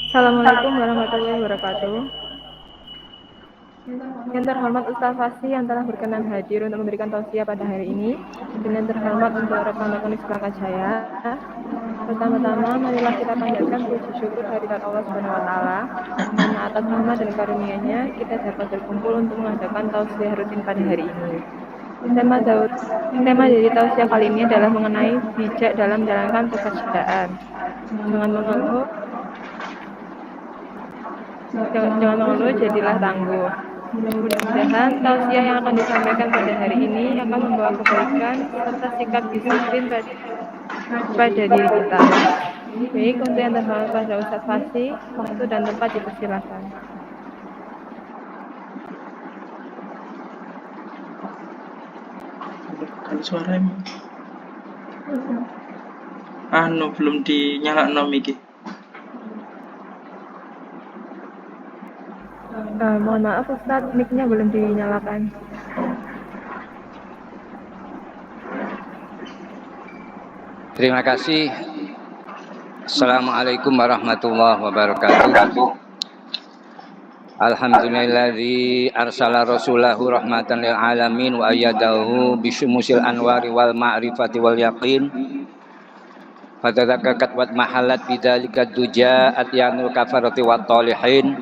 Assalamualaikum warahmatullahi wabarakatuh. Yang terhormat Ustaz Fasih yang telah berkenan hadir untuk memberikan tausiah pada hari ini. Dan yang terhormat untuk rekan-rekan di sebelah saya. Pertama-tama, marilah kita panjatkan puji syukur kehadirat Allah Subhanahu wa taala karena atas rahmat dan karunia-Nya kita dapat berkumpul untuk mengadakan tausiah rutin pada hari ini. Tema dari tausiah kali ini adalah mengenai bijak dalam menjalankan pekerjaan. Jangan mengeluh, jadilah tangguh. Mudah-mudahan tausiah yang akan disampaikan pada hari ini akan membawa kebaikan serta sikap disiplin pada diri kita. Baik, untuk yang terhormat pada Ustaz Fasih, waktu dan tempat dipersilakan. Suara emang belum dinyalakan iki. Mohon maaf Ustaz, mic-nya belum dinyalakan. Terima kasih. Assalamualaikum warahmatullahi wabarakatuh. Alhamdulilladzi arsala rasulahu rahmatan lil alamin wa ayyadahu bisyumusil anwari wal ma'rifati wal yaqin. Fadzakakat wat mahallat bidzalika duja atyanul kafarati wat talihin.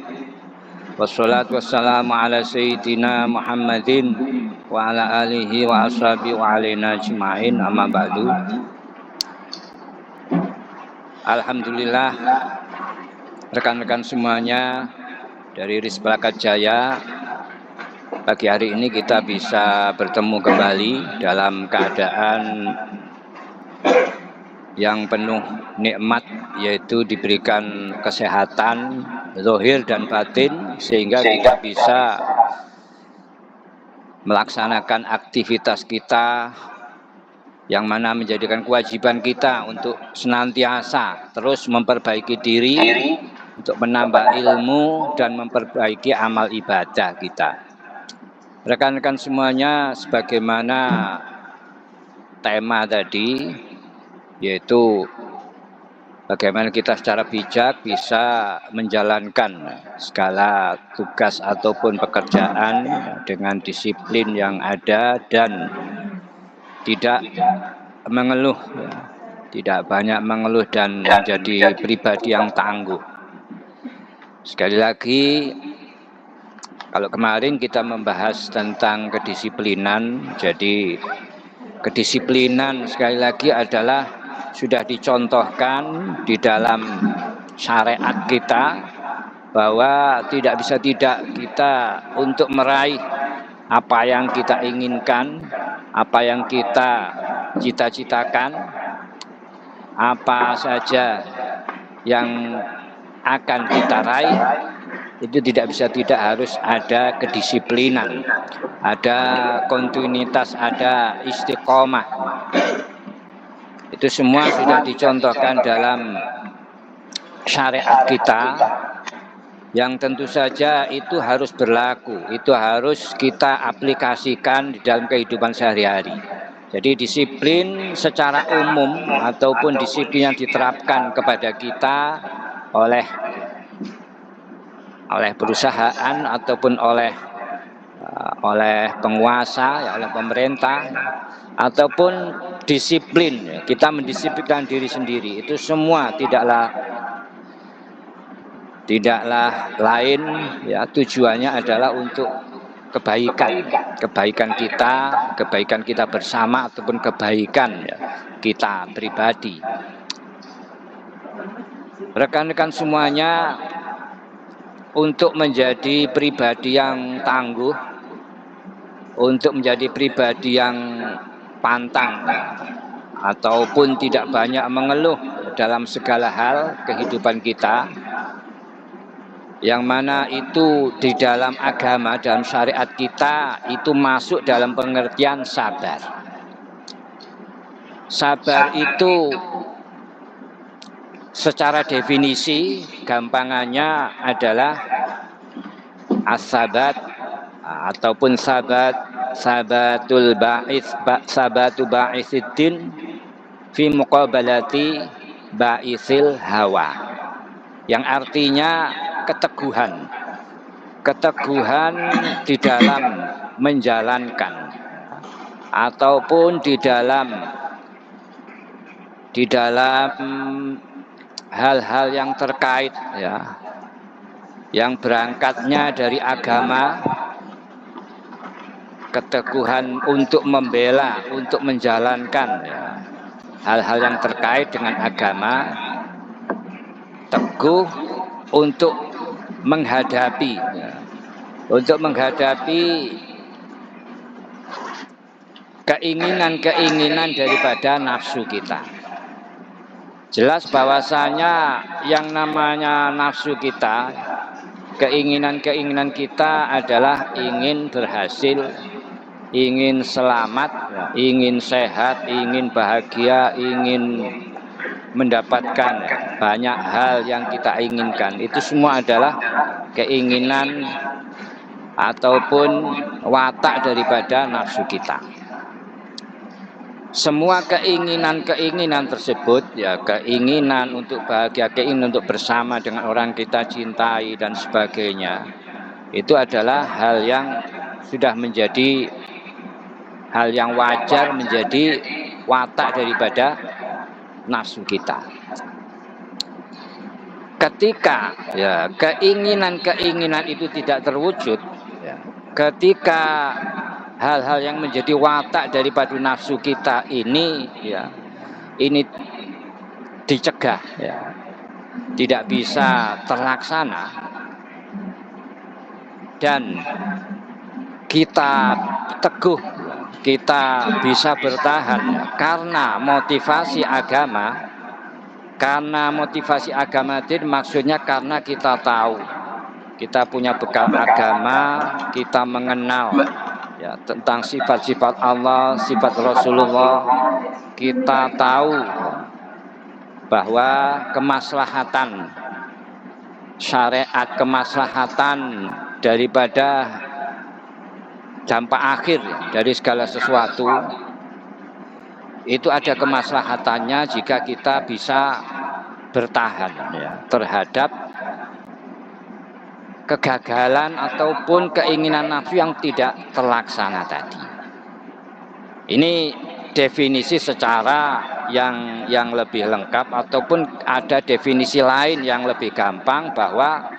Wassalatu wassalamu ala sayyidina Muhammadin wa ala alihi wa ashabihi wa alaina ajma'in, amma ba'du. Alhamdulillah, rekan-rekan semuanya dari Risbalakat Jaya, pagi hari ini kita bisa bertemu kembali dalam keadaan yang penuh nikmat, yaitu diberikan kesehatan zahir dan batin, sehingga kita bisa melaksanakan aktivitas kita yang mana menjadikan kewajiban kita untuk senantiasa terus memperbaiki diri, untuk menambah ilmu dan memperbaiki amal ibadah kita. Rekan-rekan semuanya, sebagaimana tema tadi, yaitu bagaimana kita secara bijak bisa menjalankan segala tugas ataupun pekerjaan dengan disiplin yang ada dan tidak mengeluh, tidak banyak mengeluh dan menjadi pribadi yang tangguh. Sekali lagi, kalau kemarin kita membahas tentang kedisiplinan, jadi kedisiplinan sekali lagi adalah sudah dicontohkan di dalam syariat kita, bahwa tidak bisa tidak kita untuk meraih apa yang kita inginkan, apa yang kita cita-citakan, apa saja yang akan kita raih, itu tidak bisa tidak harus ada kedisiplinan, ada kontinuitas, ada istiqomah. Itu semua sudah dicontohkan dalam syariat kita, yang tentu saja itu harus berlaku, itu harus kita aplikasikan di dalam kehidupan sehari-hari. Jadi disiplin secara umum ataupun disiplin yang diterapkan kepada kita oleh perusahaan ataupun oleh penguasa, oleh pemerintah, ataupun disiplin kita mendisiplinkan diri sendiri, itu semua tidaklah lain, ya, tujuannya adalah untuk kebaikan kita bersama ataupun kebaikan, ya, kita pribadi. Rekan-rekan semuanya, untuk menjadi pribadi yang tangguh, untuk menjadi pribadi yang pantang ataupun tidak banyak mengeluh dalam segala hal kehidupan kita, yang mana itu di dalam agama, dalam syariat kita itu masuk dalam pengertian sabar. Sabar itu secara definisi gampangannya adalah as-sabat ataupun sabatu ba'isidin fi muqabalati ba'isil hawa. yang artinya keteguhan. Keteguhan di dalam menjalankan ataupun di dalam hal-hal yang terkait, ya, yang berangkatnya dari agama, keteguhan untuk membela, untuk menjalankan, ya, hal-hal yang terkait dengan agama, teguh untuk menghadapi, ya, keinginan-keinginan daripada nafsu kita. Jelas bahwasanya yang namanya nafsu kita, keinginan-keinginan kita adalah ingin berhasil, ingin selamat, ingin sehat, ingin bahagia, ingin mendapatkan banyak hal yang kita inginkan. Itu semua adalah keinginan ataupun watak daripada nafsu kita. Semua keinginan-keinginan tersebut, ya, keinginan untuk bahagia, keinginan untuk bersama dengan orang kita cintai dan sebagainya, itu adalah hal yang sudah menjadi hal yang wajar, menjadi watak daripada nafsu kita. Ketika, ya, keinginan-keinginan itu tidak terwujud, ya, ketika hal-hal yang menjadi watak daripada nafsu kita ini, ya, ini dicegah, ya, tidak bisa terlaksana, dan kita teguh, kita bisa bertahan, ya, karena motivasi agama. Karena motivasi agama itu maksudnya karena kita tahu, kita punya bekal agama, kita mengenal, ya, tentang sifat-sifat Allah, sifat Rasulullah. Kita tahu bahwa kemaslahatan syariat, kemaslahatan daripada dampak akhir dari segala sesuatu, itu ada kemaslahatannya jika kita bisa bertahan, ya, terhadap kegagalan ataupun keinginan nafsu yang tidak terlaksana tadi. Ini definisi secara yang lebih lengkap, ataupun ada definisi lain yang lebih gampang, bahwa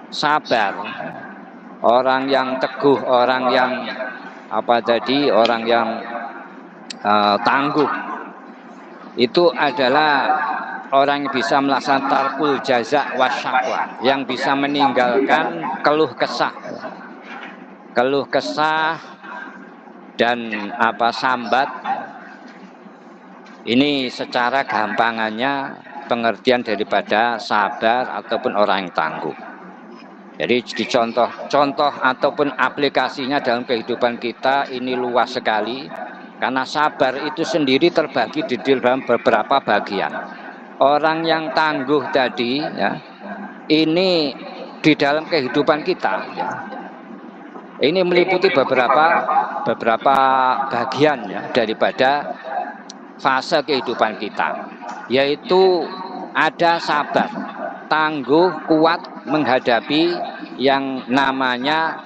sabar, orang yang teguh, orang yang orang yang tangguh, itu adalah orang yang bisa melaksanakan tarkul jaza wasyakwa, yang bisa meninggalkan keluh kesah dan sambat. Ini secara gampangannya pengertian daripada sabar ataupun orang yang tangguh. Jadi contoh ataupun aplikasinya dalam kehidupan kita ini luas sekali. Karena sabar itu sendiri terbagi di dalam beberapa bagian. Orang yang tangguh tadi, ya, ini di dalam kehidupan kita, ya, ini meliputi beberapa bagian, ya, daripada fase kehidupan kita, yaitu ada sabar, tangguh, kuat menghadapi yang namanya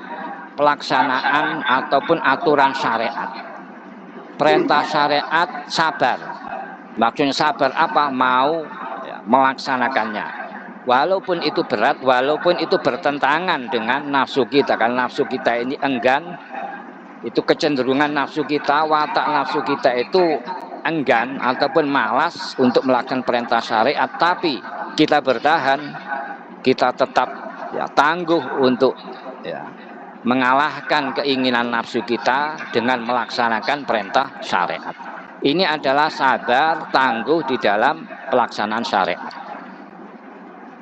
pelaksanaan ataupun aturan syariat. Perintah syariat sabar. Maksudnya sabar apa? Mau, ya, melaksanakannya. Walaupun itu berat, walaupun itu bertentangan dengan nafsu kita. Karena nafsu kita ini enggan, itu kecenderungan nafsu kita, watak nafsu kita itu enggan ataupun malas untuk melakukan perintah syariat. Tapi kita bertahan, kita tetap, ya, tangguh untuk, ya, mengalahkan keinginan nafsu kita dengan melaksanakan perintah syariat. Ini adalah sabar, tangguh di dalam pelaksanaan syariat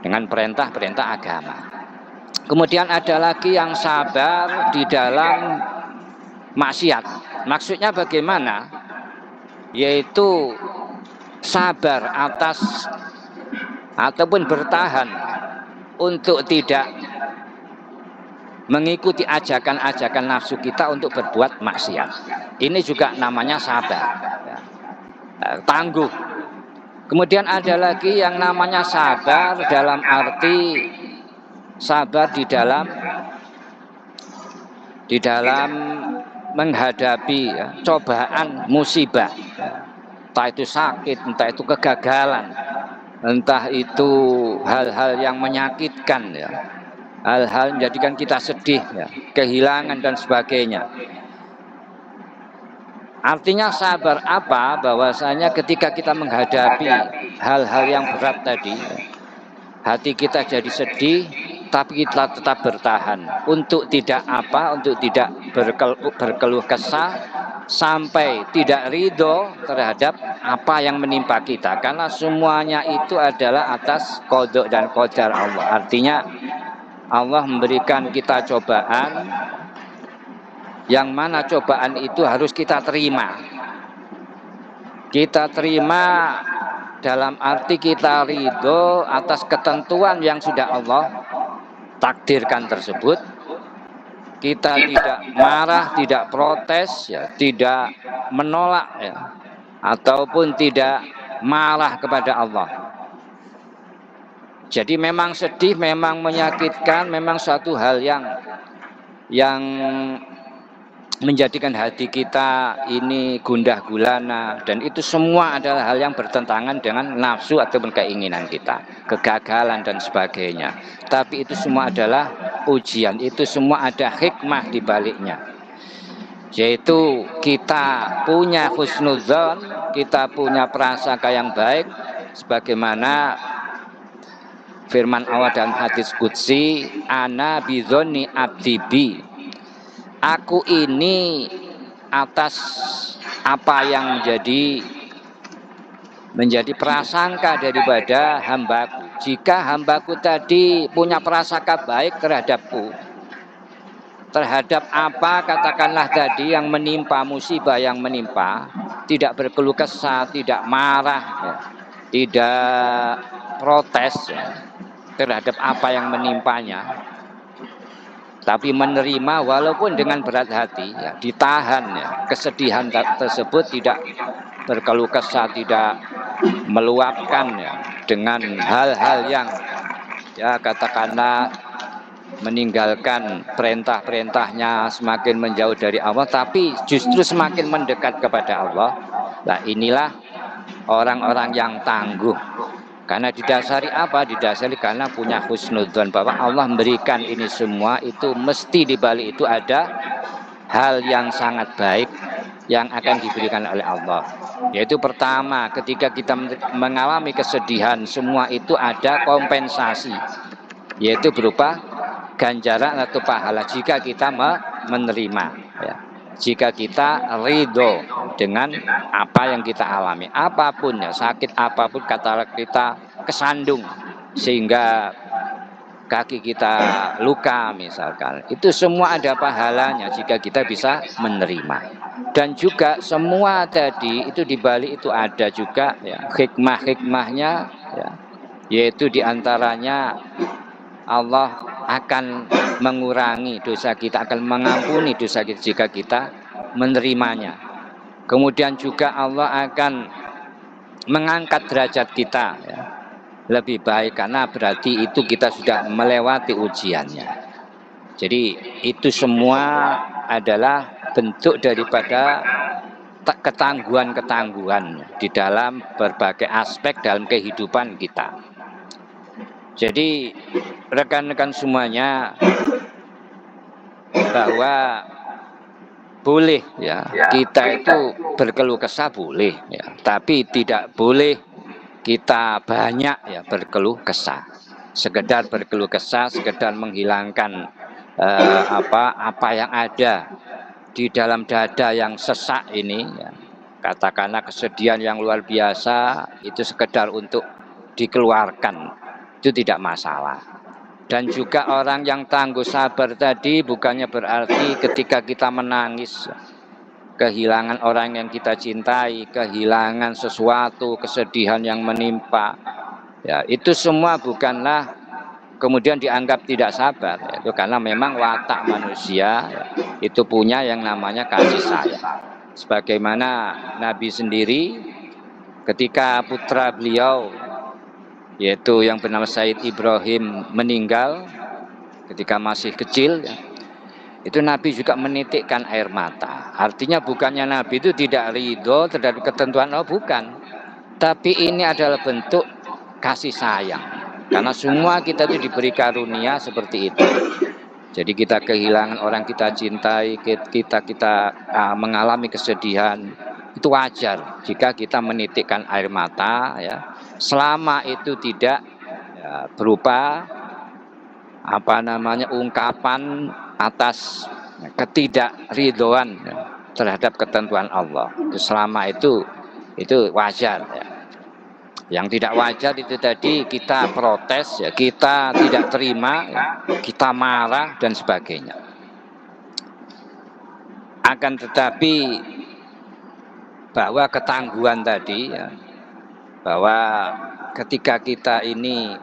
dengan perintah-perintah agama. Kemudian ada lagi yang sabar di dalam maksiat. Maksudnya bagaimana? Yaitu sabar atas ataupun bertahan untuk tidak mengikuti ajakan-ajakan nafsu kita untuk berbuat maksiat. Ini juga namanya sabar, ya. Tangguh Kemudian ada lagi yang namanya sabar dalam arti sabar di dalam menghadapi ya, cobaan musibah, ya. Entah itu sakit, entah itu kegagalan, entah itu hal-hal yang menyakitkan, ya, hal-hal menjadikan kita sedih, ya, kehilangan dan sebagainya. Artinya sabar apa? Bahwasanya ketika kita menghadapi hal-hal yang berat tadi, hati kita jadi sedih, tapi kita tetap bertahan untuk tidak apa, untuk tidak berkeluh kesah, sampai tidak ridho terhadap apa yang menimpa kita, karena semuanya itu adalah atas qada dan qadar Allah. Artinya Allah memberikan kita cobaan, yang mana cobaan itu harus kita terima. Kita terima dalam arti kita ridho atas ketentuan yang sudah Allah takdirkan tersebut. Kita tidak marah, tidak protes, ya, tidak menolak, ya, ataupun tidak marah kepada Allah. Jadi memang sedih, memang menyakitkan, memang suatu hal yang menjadikan hati kita ini gundah gulana, dan itu semua adalah hal yang bertentangan dengan nafsu ataupun keinginan kita, kegagalan dan sebagainya. Tapi itu semua adalah ujian, itu semua ada hikmah di baliknya, yaitu kita punya husnudzon, kita punya prasangka yang baik, sebagaimana firman Allah dalam hadis qudsi, ana bidzonni abdi bi, aku ini atas apa yang menjadi prasangka daripada hambaku. Jika hambaku tadi punya prasangka baik terhadapku, terhadap apa katakanlah tadi yang menimpa, musibah yang menimpa, tidak berkeluh kesah, tidak marah, ya, tidak protes, ya, terhadap apa yang menimpanya, tapi menerima walaupun dengan berat hati, ya, ditahan, ya, kesedihan tersebut, tidak berkeluh kesah, tidak meluapkan, ya, dengan hal-hal yang, ya, katakanlah meninggalkan perintah-perintahnya, semakin menjauh dari Allah, tapi justru semakin mendekat kepada Allah. Nah, inilah orang-orang yang tangguh. Karena didasari apa? Didasari karena punya husnudzon, bahwa Allah memberikan ini semua, itu mesti di balik itu ada hal yang sangat baik yang akan diberikan oleh Allah. Yaitu pertama, ketika kita mengalami kesedihan, semua itu ada kompensasi, yaitu berupa ganjaran atau pahala jika kita menerima, ya. Jika kita ridho dengan apa yang kita alami, apapun, ya, sakit apapun, katakanlah kita kesandung sehingga kaki kita luka misalkan, itu semua ada pahalanya jika kita bisa menerima. Dan juga semua tadi itu dibalik itu ada juga, ya, hikmah-hikmahnya, ya, yaitu diantaranya Allah akan mengurangi dosa kita, akan mengampuni dosa kita jika kita menerimanya. Kemudian juga Allah akan mengangkat derajat kita, ya, lebih baik, karena berarti itu kita sudah melewati ujiannya. Jadi itu semua adalah bentuk daripada ketangguhan-ketangguhan di dalam berbagai aspek dalam kehidupan kita. Jadi rekan-rekan semuanya, bahwa boleh, ya, kita itu berkeluh kesah boleh, ya, tapi tidak boleh kita banyak, ya, berkeluh kesah. Sekedar berkeluh kesah, sekedar menghilangkan apa yang ada di dalam dada yang sesak ini, ya. Katakanlah kesedihan yang luar biasa, itu sekedar untuk dikeluarkan, itu tidak masalah. Dan juga orang yang tangguh sabar tadi bukannya berarti ketika kita menangis kehilangan orang yang kita cintai, kehilangan sesuatu, kesedihan yang menimpa, ya, itu semua bukanlah kemudian dianggap tidak sabar, ya, itu karena memang watak manusia, ya, itu punya yang namanya kasih sayang. Sebagaimana Nabi sendiri ketika putra beliau yaitu yang bernama Said Ibrahim meninggal ketika masih kecil, itu Nabi juga menitikkan air mata. Artinya bukannya Nabi itu tidak ridho terhadap ketentuan Allah, bukan. Tapi ini adalah bentuk kasih sayang. Karena semua kita itu diberi karunia seperti itu. Jadi kita kehilangan orang kita cintai, kita mengalami kesedihan, itu wajar jika kita menitikkan air mata, ya. Selama itu tidak ya, berupa ungkapan atas ketidakridhoan ya, terhadap ketentuan Allah. Selama itu wajar. Ya. Yang tidak wajar itu tadi kita protes, ya, kita tidak terima, ya, kita marah dan sebagainya. Akan tetapi bahwa ketangguhan tadi, ya, bahwa ketika kita ini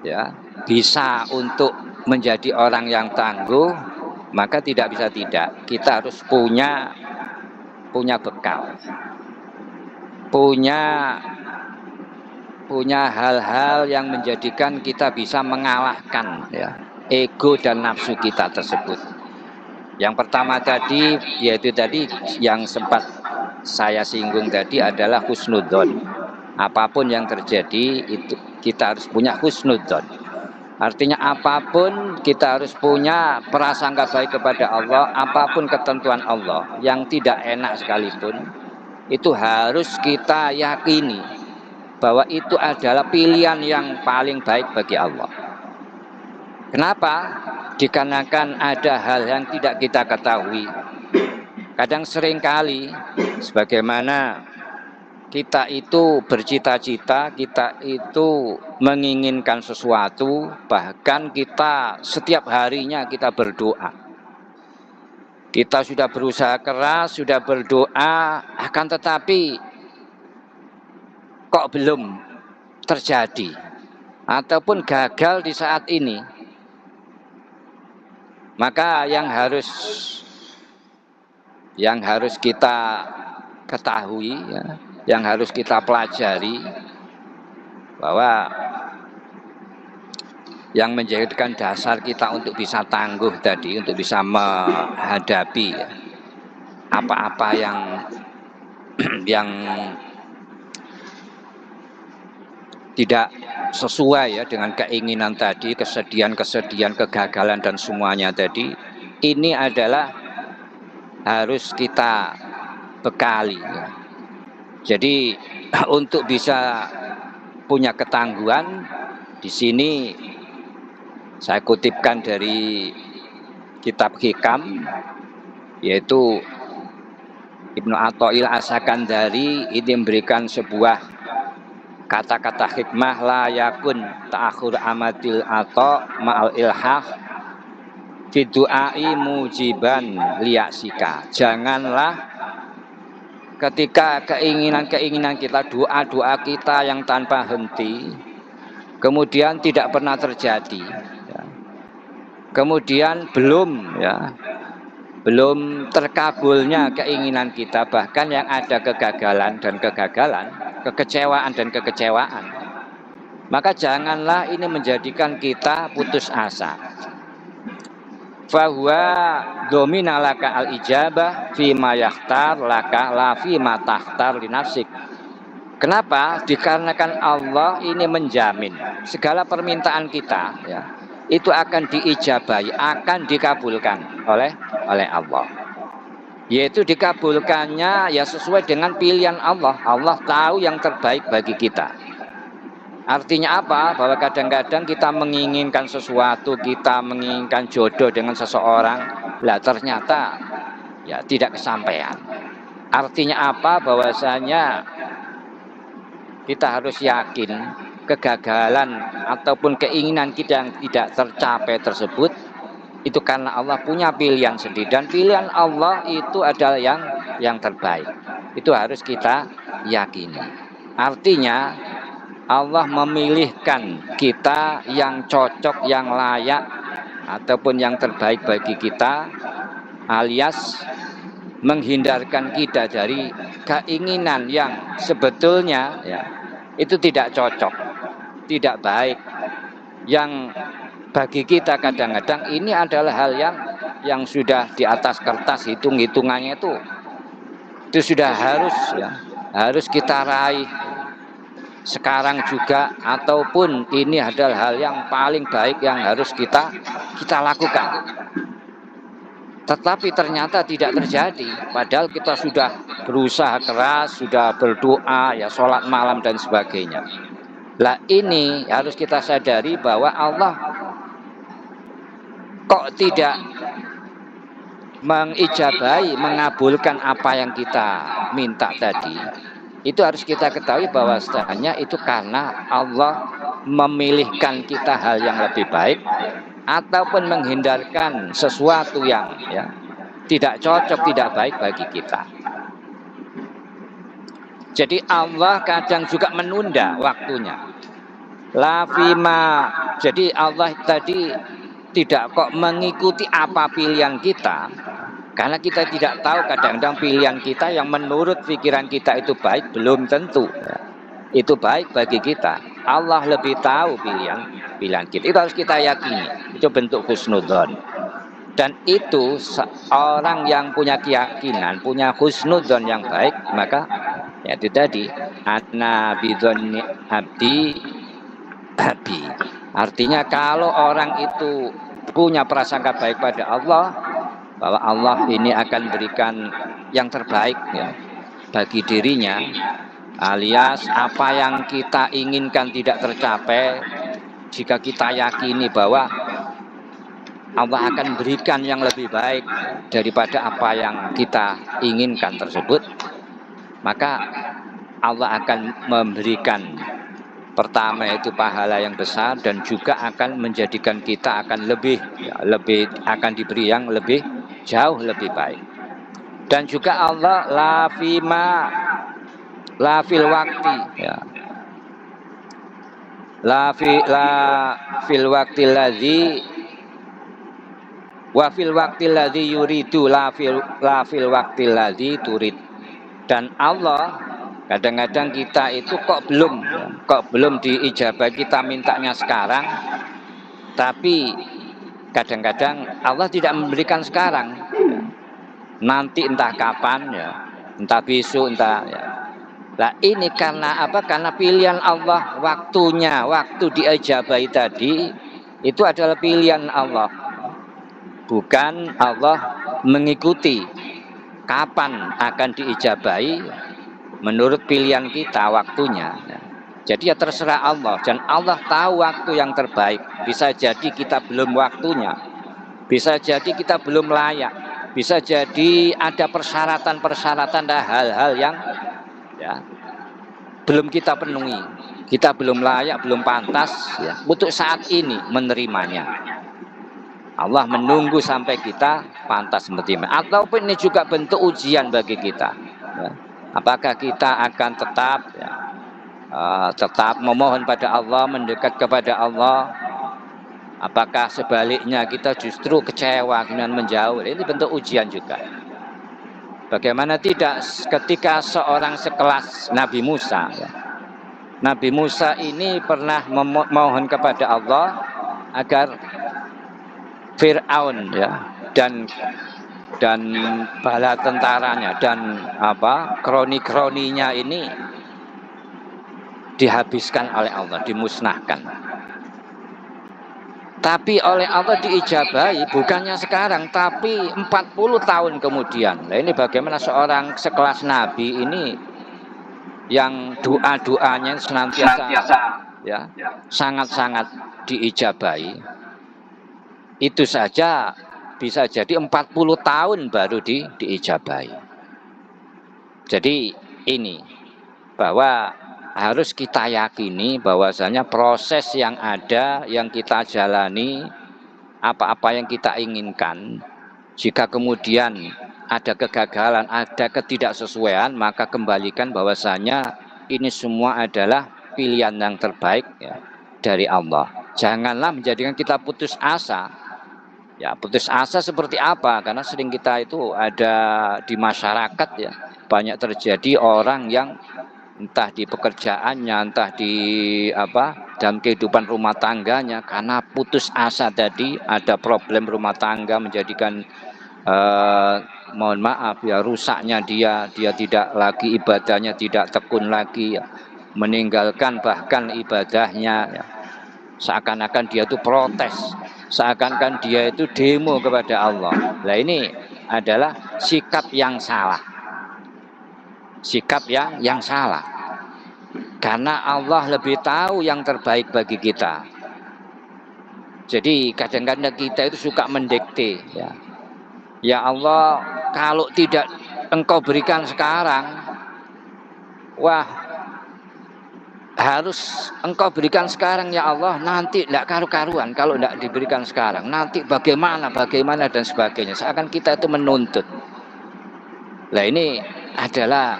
ya bisa untuk menjadi orang yang tangguh, maka tidak bisa tidak. Kita harus punya bekal, punya hal-hal yang menjadikan kita bisa mengalahkan ya ego dan nafsu kita tersebut. Yang pertama tadi yaitu tadi yang sempat saya singgung tadi adalah husnudzon. Apapun yang terjadi itu kita harus punya husnudzon. Artinya apapun kita harus punya prasangka baik kepada Allah, apapun ketentuan Allah yang tidak enak sekalipun itu harus kita yakini bahwa itu adalah pilihan yang paling baik bagi Allah. Kenapa? Dikarenakan ada hal yang tidak kita ketahui. Kadang seringkali sebagaimana kita itu bercita-cita, kita itu menginginkan sesuatu, bahkan kita setiap harinya kita berdoa. Kita sudah berusaha keras, sudah berdoa, akan tetapi kok belum terjadi ataupun gagal di saat ini. Maka yang harus kita ketahui ya, yang harus kita pelajari bahwa yang menjadikan dasar kita untuk bisa tangguh tadi, untuk bisa menghadapi ya, apa-apa yang tidak sesuai ya dengan keinginan tadi, kesedihan, kegagalan dan semuanya tadi, ini adalah harus kita bekali ya. Jadi untuk bisa punya ketangguhan, di sini saya kutipkan dari kitab Hikam, yaitu Ibnu Athaillah As-Sakandari ini memberikan sebuah kata-kata hikmah, la yakun ta'akhur amadil ato ma'al ilhah fi du'ai mujiban liyaksika. Janganlah ketika keinginan kita, doa-doa kita yang tanpa henti, kemudian tidak pernah terjadi, ya. Kemudian belum terkabulnya keinginan kita, bahkan yang ada kegagalan, kekecewaan dan kekecewaan, maka janganlah ini menjadikan kita putus asa. Fahuwa domina laka al-ijabah fima yakhtar laka la fima takhtar linafsik. Kenapa? Dikarenakan Allah ini menjamin segala permintaan kita ya, itu akan diijabahi, akan dikabulkan oleh Allah. Yaitu dikabulkannya ya sesuai dengan pilihan Allah. Allah tahu yang terbaik bagi kita. Artinya apa? Bahwa kadang-kadang kita menginginkan sesuatu, kita menginginkan jodoh dengan seseorang, lah ternyata ya tidak kesampaian. Artinya apa? Bahwasanya kita harus yakin kegagalan ataupun keinginan kita yang tidak tercapai tersebut itu karena Allah punya pilihan sendiri, dan pilihan Allah itu adalah yang terbaik. Itu harus kita yakini. Artinya Allah memilihkan kita yang cocok, yang layak, ataupun yang terbaik bagi kita, alias menghindarkan kita dari keinginan yang sebetulnya ya itu tidak cocok, tidak baik, yang bagi kita kadang-kadang ini adalah hal yang sudah di atas kertas, hitung-hitungannya itu sudah harus ya, harus kita raih sekarang juga, ataupun ini adalah hal yang paling baik yang harus kita lakukan. Tetapi ternyata tidak terjadi, padahal kita sudah berusaha keras, sudah berdoa, ya sholat malam dan sebagainya. Lah ini harus kita sadari bahwa Allah kok tidak mengijabahi, mengabulkan apa yang kita minta tadi. Itu harus kita ketahui bahwasanya itu karena Allah memilihkan kita hal yang lebih baik, ataupun menghindarkan sesuatu yang ya tidak cocok, tidak baik bagi kita. Jadi Allah kadang juga menunda waktunya. Lafima, jadi Allah tadi tidak kok mengikuti apa pilihan kita, karena kita tidak tahu kadang-kadang pilihan kita yang menurut pikiran kita itu baik, belum tentu itu baik bagi kita. Allah lebih tahu pilihan kita. Itu harus kita yakini. Itu bentuk husnudzon. Dan itu orang yang punya keyakinan, punya husnudzon yang baik, maka ya itu tadi, ana bidzonni abdi abi. Artinya kalau orang itu punya prasangka baik pada Allah, bahwa Allah ini akan berikan yang terbaik ya bagi dirinya, alias apa yang kita inginkan tidak tercapai, jika kita yakini bahwa Allah akan berikan yang lebih baik daripada apa yang kita inginkan tersebut, maka Allah akan memberikan pertama itu pahala yang besar, dan juga akan menjadikan kita akan lebih akan diberi yang lebih jauh lebih baik. Dan juga Allah la fil wakti ya, la fil wakti ladzi wa fil wakti ladzi yuridu, la fil wakti ladzi turid. Dan Allah kadang-kadang kita itu kok belum diijabah, kita mintanya sekarang, tapi kadang-kadang Allah tidak memberikan sekarang, nanti entah kapan ya, entah besok, entah ya. Nah ini karena apa? Karena pilihan Allah, waktunya, waktu diijabahi tadi itu adalah pilihan Allah, bukan Allah mengikuti kapan akan diijabahi menurut pilihan kita waktunya. Jadi ya terserah Allah, dan Allah tahu waktu yang terbaik. Bisa jadi kita belum waktunya, bisa jadi kita belum layak, bisa jadi ada persyaratan-persyaratan dan hal-hal yang ya belum kita penuhi, kita belum layak, belum pantas ya untuk saat ini menerimanya. Allah menunggu sampai kita pantas menerima. Ataupun ini juga bentuk ujian bagi kita ya. Apakah kita akan tetap memohon pada Allah, mendekat kepada Allah, apakah sebaliknya kita justru kecewa dan menjauh. Ini bentuk ujian juga. Bagaimana tidak ketika seorang sekelas Nabi Musa ya. Nabi Musa ini pernah memohon kepada Allah agar Fir'aun ya dan bala tentaranya dan kroni-kroninya ini dihabiskan oleh Allah, dimusnahkan. Tapi oleh Allah diijabahi bukannya sekarang, tapi 40 tahun kemudian. Nah ini bagaimana seorang sekelas Nabi ini yang doa-doanya senantiasa ya sangat-sangat diijabahi. Itu saja bisa jadi 40 tahun baru diijabahi. Jadi ini bahwa harus kita yakini bahwasanya proses yang ada, yang kita jalani, apa-apa yang kita inginkan, jika kemudian ada kegagalan, ada ketidaksesuaian, maka kembalikan bahwasanya ini semua adalah pilihan yang terbaik ya, dari Allah. Janganlah menjadikan kita putus asa. Ya, putus asa seperti apa? Karena sering kita itu ada di masyarakat ya, banyak terjadi orang yang entah di pekerjaannya, entah di dalam kehidupan rumah tangganya, karena putus asa tadi, ada problem rumah tangga menjadikan mohon maaf ya, rusaknya dia tidak lagi ibadahnya, tidak tekun lagi ya, meninggalkan bahkan ibadahnya ya. Seakan-akan dia itu protes, seakan-akan dia itu demo kepada Allah. Nah, ini adalah sikap yang salah, sikap yang salah, karena Allah lebih tahu yang terbaik bagi kita. Jadi kadang-kadang kita itu suka mendikte ya, ya Allah, kalau tidak Engkau berikan sekarang, wah, harus Engkau berikan sekarang ya Allah, nanti tidak karu-karuan kalau tidak diberikan sekarang, nanti bagaimana dan sebagainya. Seakan kita itu menuntut. Nah, ini adalah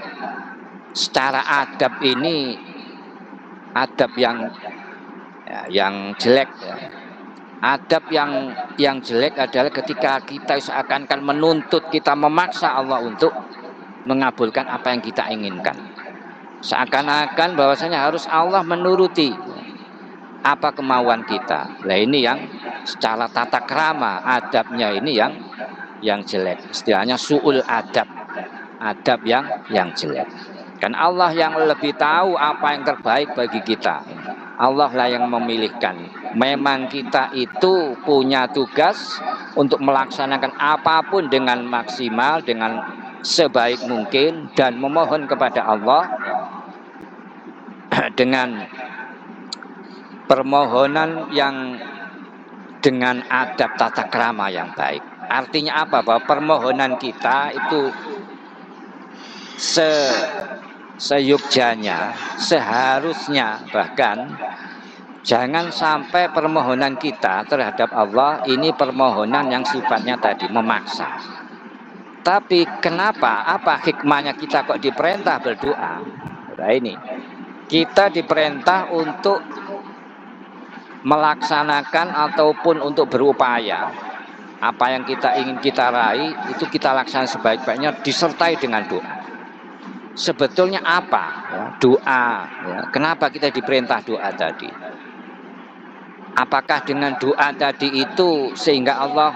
secara adab, ini adab yang jelek ya. Adab yang jelek adalah ketika kita seakan-akan menuntut, kita memaksa Allah untuk mengabulkan apa yang kita inginkan. Seakan-akan bahwasanya harus Allah menuruti apa kemauan kita. Nah, ini yang secara tata krama adabnya ini yang jelek. Istilahnya su'ul adab, adab yang jelek. Kan Allah yang lebih tahu apa yang terbaik bagi kita. Allah lah yang memilihkan. Memang kita itu punya tugas untuk melaksanakan apapun dengan maksimal, dengan sebaik mungkin, dan memohon kepada Allah dengan permohonan yang dengan adab tata krama yang baik. Artinya apa? Bahwa permohonan kita itu seyukjanya, seharusnya, bahkan jangan sampai permohonan kita terhadap Allah ini permohonan yang sifatnya tadi memaksa. Tapi kenapa? Apa hikmahnya kita kok diperintah berdoa? Nah, ini kita diperintah untuk melaksanakan ataupun untuk berupaya apa yang kita ingin kita raih itu kita laksanakan sebaik-baiknya disertai dengan doa. Sebetulnya apa ya, doa ya, kenapa kita diperintah doa tadi? Apakah dengan doa tadi itu sehingga Allah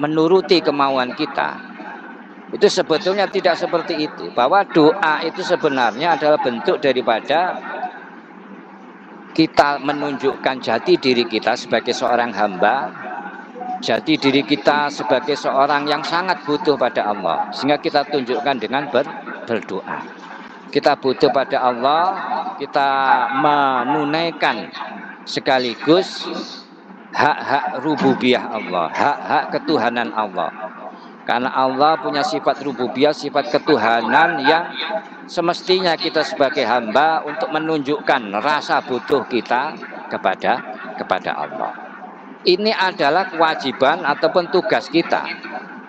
menuruti kemauan kita? Itu sebetulnya tidak seperti itu. Bahwa doa itu sebenarnya adalah bentuk daripada kita menunjukkan jati diri kita sebagai seorang hamba, jati diri kita sebagai seorang yang sangat butuh pada Allah, sehingga kita tunjukkan dengan berdoa. Kita butuh pada Allah, kita menunaikan sekaligus hak-hak rububiyah Allah, hak-hak ketuhanan Allah. Karena Allah punya sifat rububiyah, sifat ketuhanan yang semestinya kita sebagai hamba untuk menunjukkan rasa butuh kita kepada Allah. Ini adalah kewajiban ataupun tugas kita.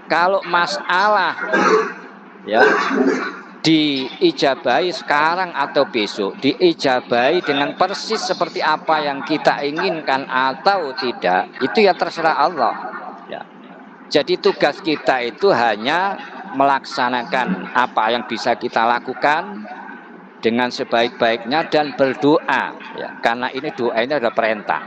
Kalau masalah ya diijabahi sekarang atau besok, diijabahi dengan persis seperti apa yang kita inginkan atau tidak, itu ya terserah Allah. Ya. Jadi tugas kita itu hanya melaksanakan apa yang bisa kita lakukan dengan sebaik-baiknya dan berdoa ya, karena ini doa ini adalah perintah.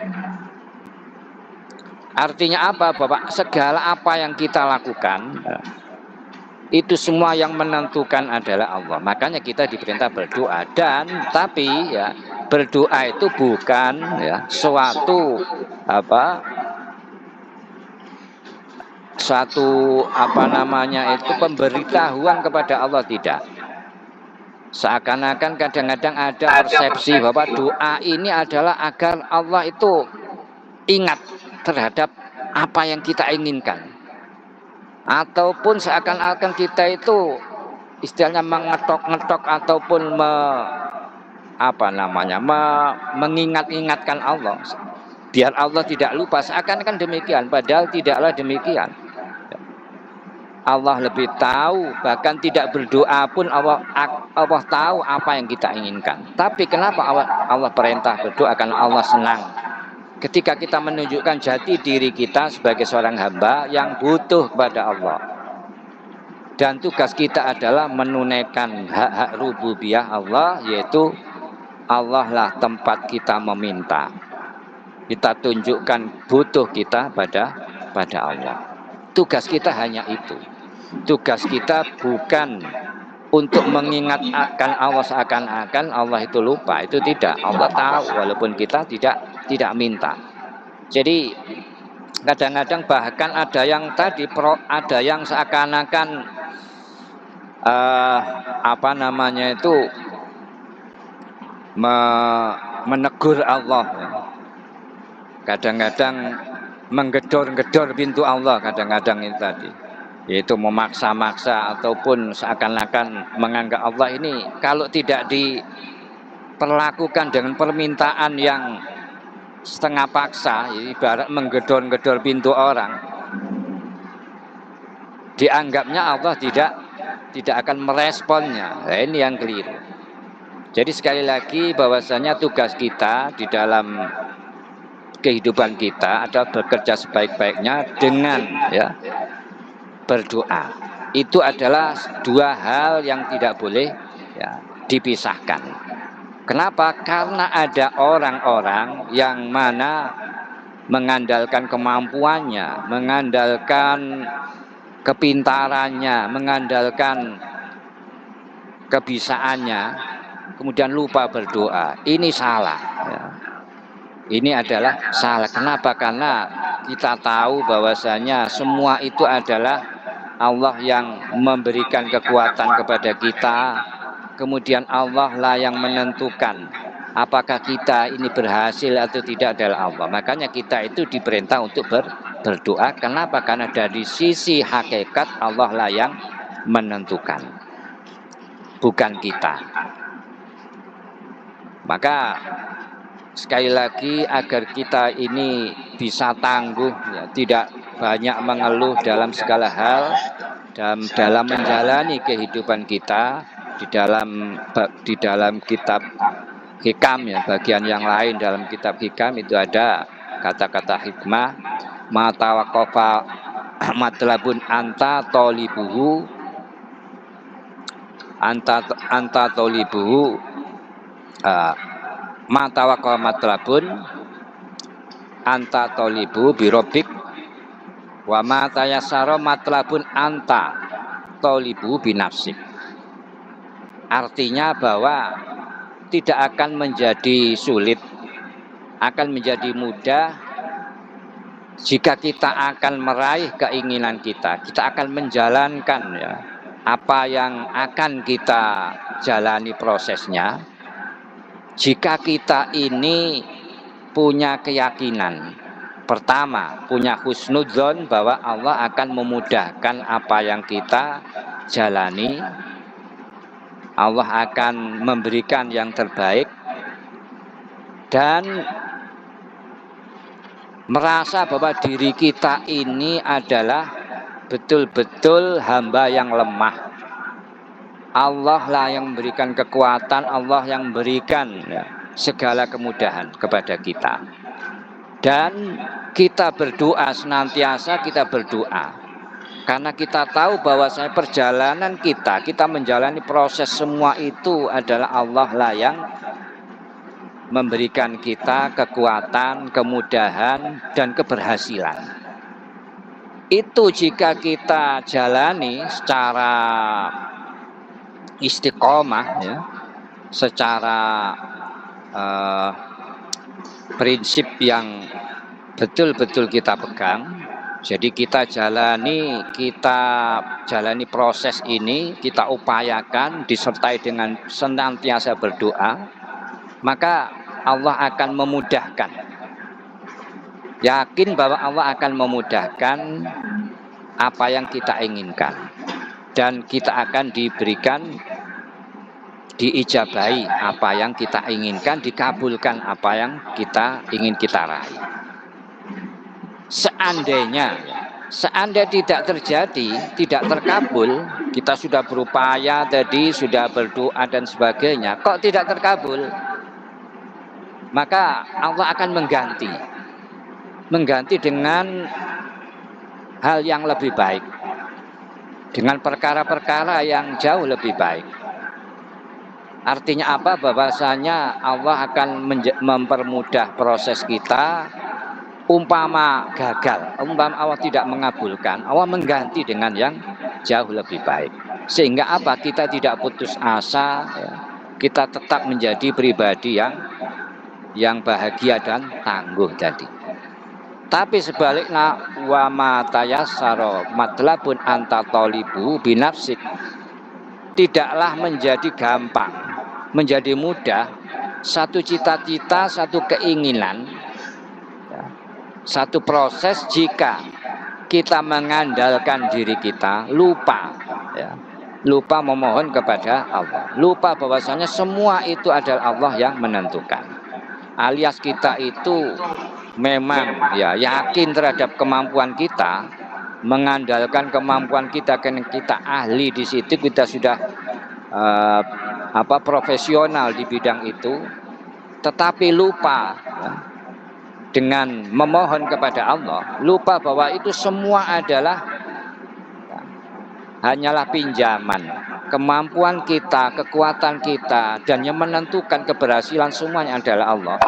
Artinya apa, Bapak? Segala apa yang kita lakukan ya, itu semua yang menentukan adalah Allah. Makanya kita diperintah berdoa. Dan tapi ya, berdoa itu bukan ya suatu pemberitahuan kepada Allah, tidak. Seakan-akan kadang-kadang ada persepsi bahwa doa ini adalah agar Allah itu ingat terhadap apa yang kita inginkan, ataupun seakan-akan kita itu istilahnya mengetok-ngetok ataupun mengingat-ingatkan Allah biar Allah tidak lupa. Seakan-akan demikian, padahal tidaklah demikian. Allah lebih tahu, bahkan tidak berdoa pun Allah tahu apa yang kita inginkan. Tapi kenapa Allah perintah berdoa? Karena Allah senang ketika kita menunjukkan jati diri kita sebagai seorang hamba yang butuh kepada Allah. dan tugas kita adalah menunaikan hak-hak rububiyah Allah, yaitu Allah lah tempat kita meminta. Kita tunjukkan butuh kita pada Allah. Tugas kita hanya itu. Tugas kita bukan untuk mengingatkan Allah seakan-akan Allah itu lupa. Itu tidak. Allah tahu walaupun kita tidak minta. Jadi kadang-kadang bahkan ada yang ada yang seakan-akan menegur Allah. Kadang-kadang menggedor-gedor pintu Allah, kadang-kadang itu tadi, yaitu memaksa-maksa ataupun seakan-akan menganggap Allah ini kalau tidak diperlakukan dengan permintaan yang setengah paksa, ibarat menggedor-gedor pintu orang, dianggapnya Allah tidak akan meresponnya. Nah, ini yang keliru. Jadi sekali lagi bahwasanya tugas kita di dalam kehidupan kita adalah bekerja sebaik-baiknya dengan berdoa. Itu adalah dua hal yang tidak boleh dipisahkan. Kenapa? Karena ada orang-orang yang mana mengandalkan kemampuannya, mengandalkan kepintarannya, mengandalkan kebisaannya, kemudian lupa berdoa. Ini salah. Ini adalah salah. Kenapa? Karena kita tahu bahwasanya semua itu adalah Allah yang memberikan kekuatan kepada kita. Kemudian Allah lah yang menentukan apakah kita ini berhasil atau tidak adalah Allah. Makanya kita itu diperintah untuk berdoa. Kenapa? Karena dari sisi hakikat Allah lah yang menentukan, bukan kita. Maka sekali lagi agar kita ini bisa tangguh, tidak banyak mengeluh dalam segala hal, dalam menjalani kehidupan kita di dalam kitab Hikam, bagian yang lain dalam kitab Hikam itu ada kata-kata hikmah, ma tawaqqafa matlabun anta tolibuhu mata waqal matlabun anta tolibu birobik wa mata yasaro matlabun anta tolibu binafsik. Artinya bahwa tidak akan menjadi sulit, akan menjadi mudah jika kita akan meraih keinginan kita akan menjalankan apa yang akan kita jalani prosesnya. Jika kita ini punya keyakinan, pertama punya husnudzon bahwa Allah akan memudahkan apa yang kita jalani, Allah akan memberikan yang terbaik, dan merasa bahwa diri kita ini adalah betul-betul hamba yang lemah. Allah lah yang memberikan kekuatan, Allah yang memberikan segala kemudahan kepada kita. Dan kita berdoa, senantiasa kita berdoa. Karena kita tahu bahwa perjalanan kita menjalani proses semua itu adalah Allah lah yang memberikan kita kekuatan, kemudahan, dan keberhasilan. Itu jika kita jalani secara istiqomah, secara prinsip yang betul-betul kita pegang. Jadi kita jalani proses ini, kita upayakan disertai dengan senantiasa berdoa, maka Allah akan memudahkan. Yakin bahwa Allah akan memudahkan apa yang kita inginkan, dan kita akan diijabahi apa yang kita inginkan, dikabulkan apa yang kita ingin kita raih. Seandainya tidak terjadi, tidak terkabul, kita sudah berupaya tadi, sudah berdoa dan sebagainya, kok tidak terkabul, maka Allah akan mengganti dengan hal yang lebih baik. dengan perkara-perkara yang jauh lebih baik. Artinya apa? Bahwasanya Allah akan mempermudah proses kita. Umpama gagal, umpama Allah tidak mengabulkan, Allah mengganti dengan yang jauh lebih baik. Sehingga apa? Kita tidak putus asa, ya. Kita tetap menjadi pribadi yang bahagia dan tangguh tadi. Tapi sebaliknya, wa ma tayassara matlabun anta talibu binafsik, tidaklah menjadi gampang, menjadi mudah satu cita-cita, satu keinginan, satu proses jika kita mengandalkan diri kita, lupa, ya, lupa memohon kepada Allah, lupa bahwasanya semua itu adalah Allah yang menentukan. Alias kita itu memang ya yakin terhadap kemampuan kita, mengandalkan kemampuan kita, karena kita ahli di situ, kita sudah profesional di bidang itu, tetapi lupa, ya, dengan memohon kepada Allah, lupa bahwa itu semua adalah hanyalah pinjaman. Kemampuan kita, kekuatan kita, dan yang menentukan keberhasilan semuanya adalah Allah.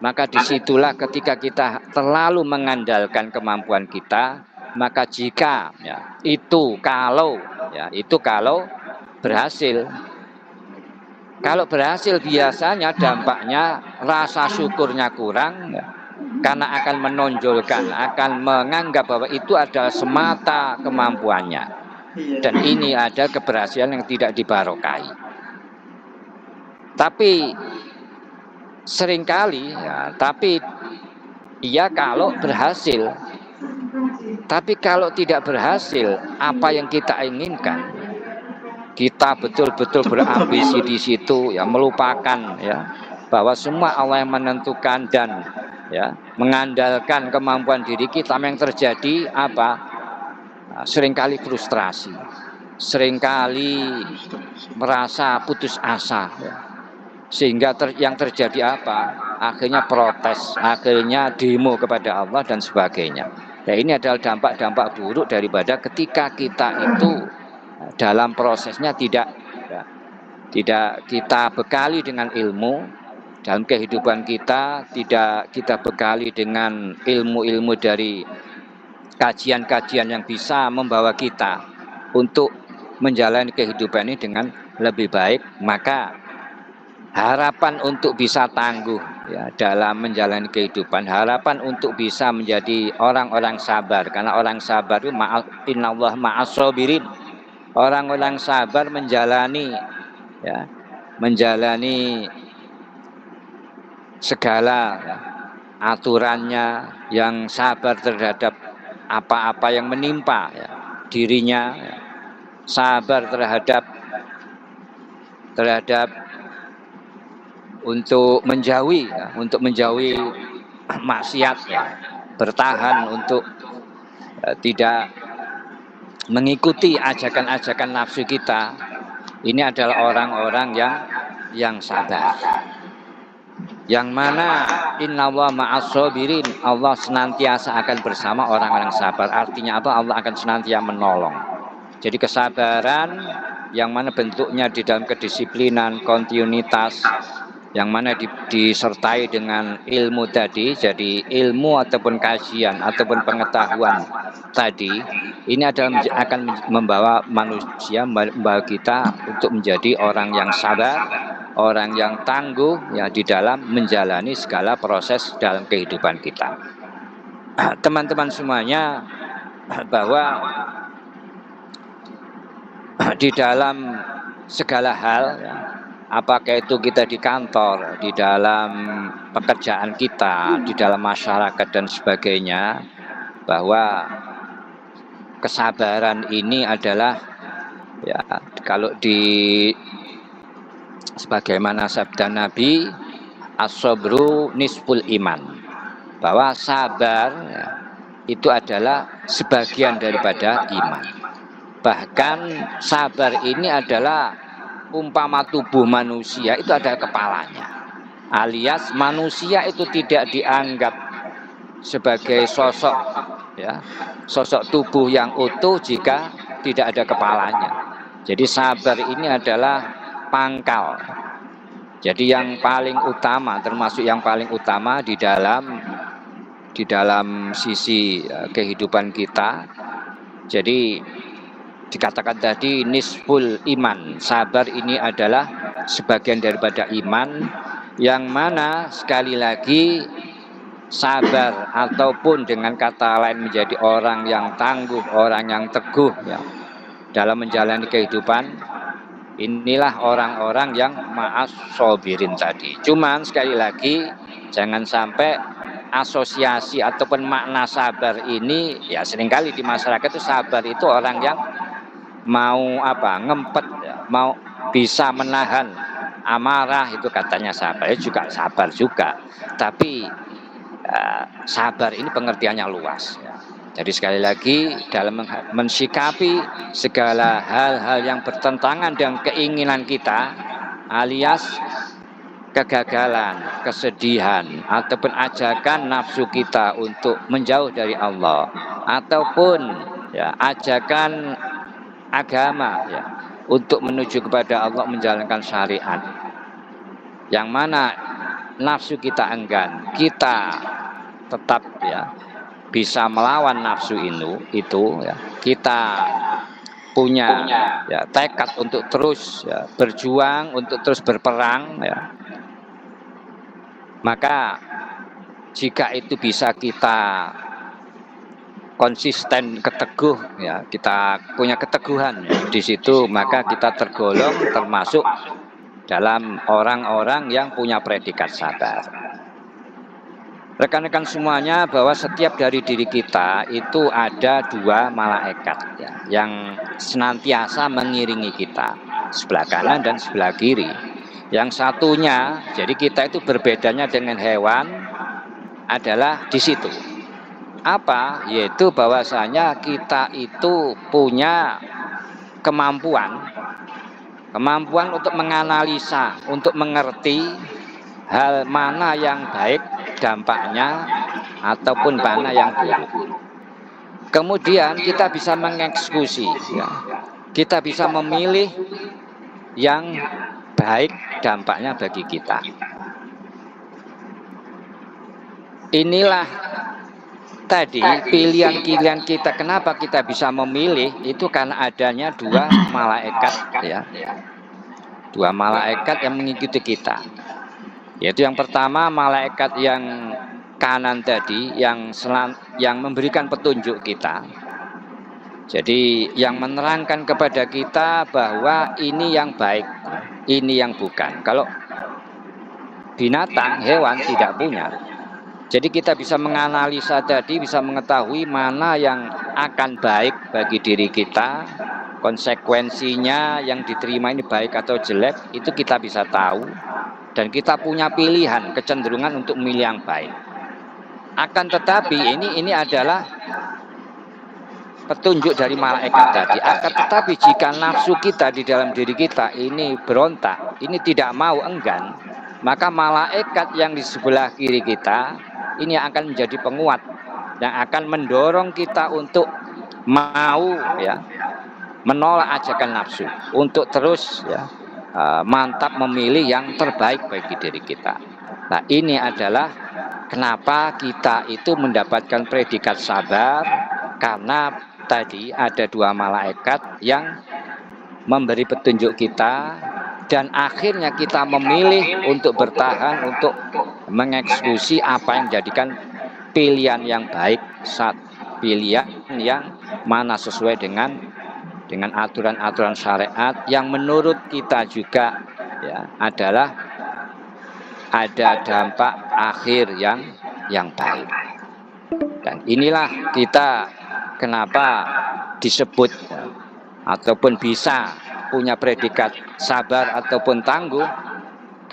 Maka disitulah ketika kita terlalu mengandalkan kemampuan kita, maka jika ya, itu kalau berhasil. Kalau berhasil biasanya dampaknya rasa syukurnya kurang, karena akan menonjolkan, akan menganggap bahwa itu adalah semata kemampuannya. Dan ini ada keberhasilan yang tidak dibarokai. Tapi seringkali, ya, kalau berhasil. Tapi kalau tidak berhasil, apa yang kita inginkan, kita betul-betul berambisi di situ, ya, melupakan, ya, bahwa semua Allah yang menentukan dan ya mengandalkan kemampuan diri kita, yang terjadi apa? Seringkali frustrasi, seringkali merasa putus asa, ya. Sehingga yang terjadi apa? Akhirnya protes, akhirnya demo kepada Allah dan sebagainya. Nah, ini adalah dampak-dampak buruk daripada ketika kita itu dalam prosesnya tidak kita bekali dengan ilmu dalam kehidupan kita, tidak kita bekali dengan ilmu-ilmu dari kajian-kajian yang bisa membawa kita untuk menjalani kehidupan ini dengan lebih baik. Maka harapan untuk bisa tangguh, ya, dalam menjalani kehidupan, harapan untuk bisa menjadi orang-orang sabar, karena orang sabar itu innallaha ma'as sabirin. Orang-orang sabar menjalani, ya, menjalani segala, ya, aturannya, yang sabar terhadap apa-apa yang menimpa, ya, dirinya, ya, sabar terhadap untuk menjauhi, ya, maksiat, ya, bertahan untuk tidak mengikuti ajakan-ajakan nafsu kita. Ini adalah orang-orang yang sabar, yang mana innallaha ma'as sabirin, Allah senantiasa akan bersama orang-orang sabar. Artinya apa? Allah akan senantiasa menolong. Jadi kesabaran yang mana bentuknya di dalam kedisiplinan, kontinuitas, yang mana disertai dengan ilmu tadi. Jadi ilmu ataupun kajian ataupun pengetahuan tadi, ini akan membawa manusia, membawa kita untuk menjadi orang yang sabar, orang yang tangguh, ya, di dalam menjalani segala proses dalam kehidupan kita. Teman-teman semuanya, bahwa di dalam segala hal, ya, apakah itu kita di kantor, di dalam pekerjaan kita, di dalam masyarakat dan sebagainya, bahwa kesabaran ini adalah, ya, kalau di sebagaimana sabda Nabi, as-sabru nisful iman, bahwa sabar, ya, itu adalah sebagian daripada iman. Bahkan sabar ini adalah umpama tubuh manusia itu ada kepalanya, alias manusia itu tidak dianggap sebagai sosok, ya, sosok tubuh yang utuh jika tidak ada kepalanya. Jadi sabar ini adalah pangkal. Jadi yang paling utama, termasuk yang paling utama di dalam sisi kehidupan kita. Jadi dikatakan tadi nisful iman. Sabar ini adalah sebagian daripada iman, yang mana sekali lagi sabar ataupun dengan kata lain menjadi orang yang tangguh, orang yang teguh ya, dalam menjalani kehidupan. Inilah orang-orang yang ma'as sobirin tadi. Cuman sekali lagi jangan sampai asosiasi ataupun makna sabar ini ya, seringkali di masyarakat itu sabar itu orang yang mau ngempet ya, mau bisa menahan amarah, itu katanya sabar. Juga sabar juga, tapi sabar ini pengertiannya luas ya. Jadi sekali lagi dalam mensikapi segala hal-hal yang bertentangan dengan keinginan kita, alias kegagalan, kesedihan, ataupun ajakan nafsu kita untuk menjauh dari Allah, ataupun ya ajakan agama ya untuk menuju kepada Allah, menjalankan syariat, yang mana nafsu kita enggan, kita tetap ya bisa melawan nafsu itu ya, kita punya ya tekad untuk terus ya, berjuang, untuk terus berperang ya, maka jika itu bisa kita konsisten, keteguh ya, kita punya keteguhan ya, di situ maka kita tergolong termasuk dalam orang-orang yang punya predikat sabar. Rekan-rekan semuanya, bahwa setiap dari diri kita itu ada dua malaikat ya, yang senantiasa mengiringi kita, sebelah kanan dan sebelah kiri. Yang satunya, jadi kita itu berbedanya dengan hewan adalah di situ. Apa? Yaitu bahwasanya kita itu punya kemampuan untuk menganalisa, untuk mengerti hal mana yang baik dampaknya ataupun mana yang buruk. Kemudian kita bisa mengeksekusi ya. Kita bisa memilih yang baik dampaknya bagi kita. Inilah tadi pilihan-pilihan kita. Kenapa kita bisa memilih? Itu karena adanya dua malaikat ya. Dua malaikat yang mengikuti kita. Yaitu yang pertama malaikat yang kanan tadi, yang memberikan petunjuk kita. Jadi yang menerangkan kepada kita bahwa ini yang baik, ini yang bukan. Kalau binatang, hewan tidak punya. Jadi kita bisa menganalisa tadi, bisa mengetahui mana yang akan baik bagi diri kita, konsekuensinya yang diterima ini baik atau jelek, itu kita bisa tahu. Dan kita punya pilihan, kecenderungan untuk memilih yang baik. Akan tetapi ini adalah petunjuk dari malaikat tadi. Akan tetapi jika nafsu kita di dalam diri kita ini berontak, ini tidak mau, enggan, maka malaikat yang di sebelah kiri kita ini akan menjadi penguat, yang akan mendorong kita untuk mau ya menolak ajakan nafsu, untuk terus ya mantap memilih yang terbaik bagi diri kita. Nah, ini adalah kenapa kita itu mendapatkan predikat sabar, karena tadi ada dua malaikat yang memberi petunjuk kita, dan akhirnya kita memilih untuk bertahan, untuk mengeksekusi apa yang menjadikan pilihan yang baik, saat pilihan yang mana sesuai dengan aturan-aturan syariat, yang menurut kita juga ya adalah ada dampak akhir yang baik. Dan inilah kita kenapa disebut ataupun bisa punya predikat sabar ataupun tangguh,